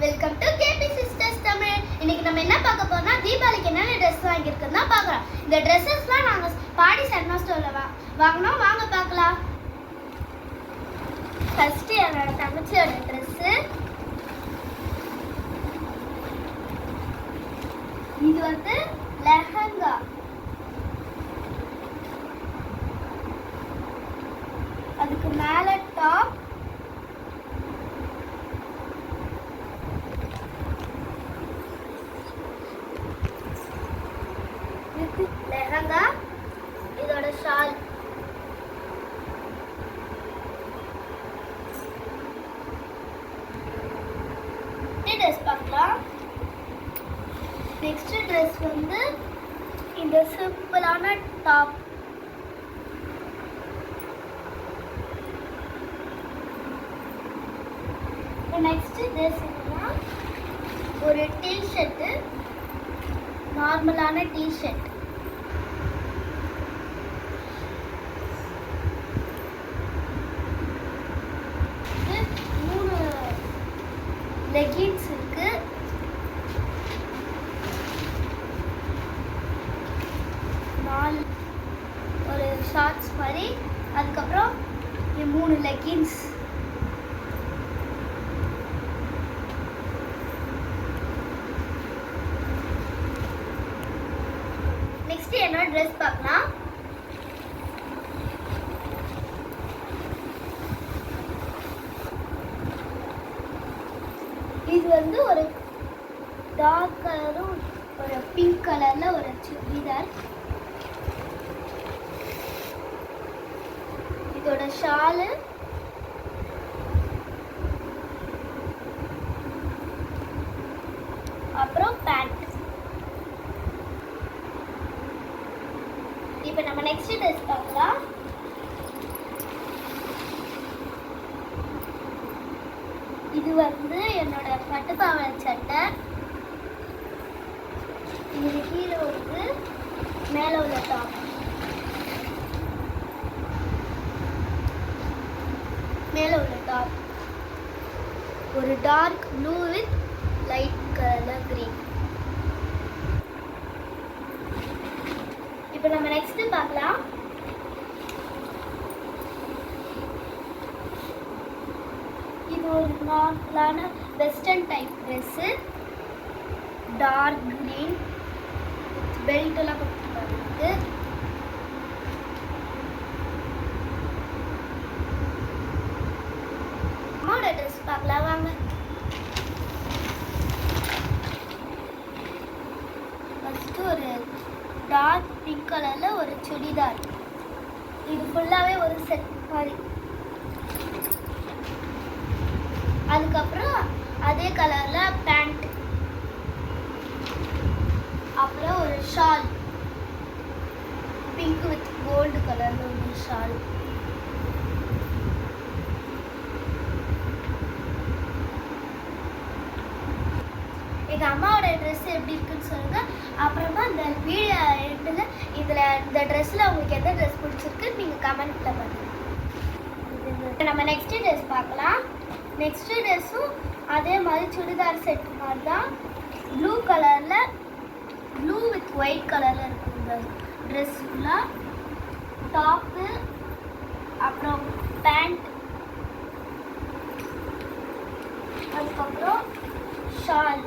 Welcome to KP sisters Tamil. இன்னைக்கு நம்ம என்ன பார்க்க போறோம்னா தீபாவளிக்கு என்னென்ன ட்ரெஸ் வாங்கியிருக்கோம் தான் பார்க்குறோம். இந்த ட்ரெஸ்ஸஸ்லாம் நாங்கள் பாடி சர்மா ஸ்டோரில் வாங்கினோம். வாங்க பார்க்கலாம். ஃபர்ஸ்ட் என்னோட தங்கச்சியோட ட்ரெஸ்ஸு. இது வந்து லெஹங்கா. அதுக்கு மேலே டாப், லெஹங்கா, இதோட ஷால். ட்ரெஸ் பார்க்கலாம். நெக்ஸ்ட் ட்ரெஸ் வந்து இந்த சிம்பிளான டாப். நெக்ஸ்ட் ட்ரெஸ் என்னன்னா ஒரு டிஷர்ட்டு, நார்மலான டிஷர்ட். மூணு லெகின்ஸ் இருக்கு. ஒரு ஷார்ட்ஸ் மாதிரி. அதுக்கப்புறம் மூணு லெகின்ஸ். நெக்ஸ்ட் என்னோட ட்ரெஸ் பார்க்கலாம். இது வந்து ஒரு டார்க் கலரும் ஒரு பிங்க் கலர்ல ஒரு சுடிதார். இதோட ஷாலு, அப்புறம் பேண்ட். இப்போ நம்ம நெக்ஸ்ட் ட்ரெஸ் பார்க்கலாம். இது வந்து என்னோட பட்டுப்பாவாடை சட்டை. இது கீழே வந்து மேலே உள்ள டாப். மேலே உள்ள டாப் ஒரு dark blue with light colour green. இப்போ நம்ம நெக்ஸ்ட் பார்க்கலாம். இது ஒரு நார்மலான western type dress. Dark green, belt எல்லாம் கொடுத்துருக்கு. அம்மாவோட ட்ரெஸ் பார்க்கலாம் வாங்க. ஃபர்ஸ்ட் ஒரு டார்க் பிங்க் கலர்ல ஒரு சுடிதார். இது ஃபுல்லாவே ஒரு செட் மாதிரி. அதுக்கப்புறம் அதே கலர்ல பேண்ட், அப்புறம் ஒரு ஷால், பிங்க் வித் கோல்டு கலர்ல ஒரு ஷால். எங்க அம்மாவோட ட்ரெஸ் எப்படி இருக்குன்னு சொல்லுங்க. அப்புறமா இந்த வீடியோ எண்டில் இந்த ட்ரெஸ்ல உங்களுக்கு எந்த ட்ரெஸ் பிடிச்சிருக்கு நீங்க கமெண்ட்ல பண்ணுங்க. நம்ம நெக்ஸ்ட் ட்ரெஸ் பார்க்கலாம். நெக்ஸ்ட் ட்ரெஸ்ஸும் அதே மாதிரி சுடிதார் செட் மாதிரி தான். ப்ளூ கலர்ல, ப்ளூ வித் ஒயிட் கலர்ல இருக்கு இந்த ட்ரெஸ் ஃபுல்லாக. டாப்பு, அப்புறம் பேண்ட், அதுக்கப்புறம் ஷால்.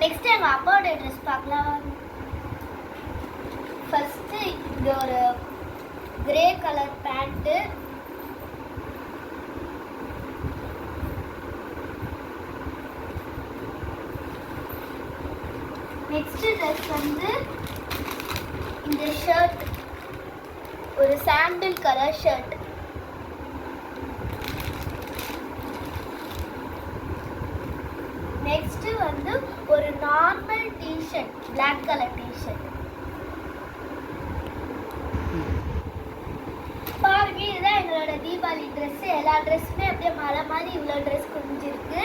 நெக்ஸ்ட் எங்கள் அப்பாவோட ட்ரெஸ் பார்க்கலாம். ஃபர்ஸ்ட்டு இது ஒரு grey colour pant. Next dress வந்து இந்த ஷர்ட், ஒரு சாண்டில் கலர் ஷர்ட். நெக்ஸ்ட் வந்து ஒரு normal T-shirt, black colour T-shirt. பாருங்க, இதுதான் எங்களோட தீபாவளி ட்ரெஸ். எல்லா ட்ரெஸ்ஸுமே அப்படியே மழை மாதிரி இவ்வளோ ட்ரெஸ் குறைஞ்சிருக்கு.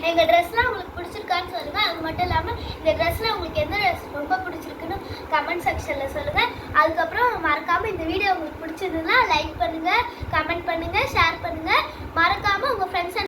எங்கள் ட்ரெஸ்லாம் உங்களுக்கு பிடிச்சிருக்கான்னு சொல்லுங்கள். அது மட்டும் இல்லாமல் இந்த ட்ரெஸ்ஸில் உங்களுக்கு எந்த ட்ரெஸ் ரொம்ப பிடிச்சிருக்குன்னு கமெண்ட் செக்ஷனில் சொல்லுங்கள். அதுக்கப்புறம் மறக்காமல் இந்த வீடியோ உங்களுக்கு பிடிச்சதுன்னா லைக் பண்ணுங்கள், கமெண்ட் பண்ணுங்கள்.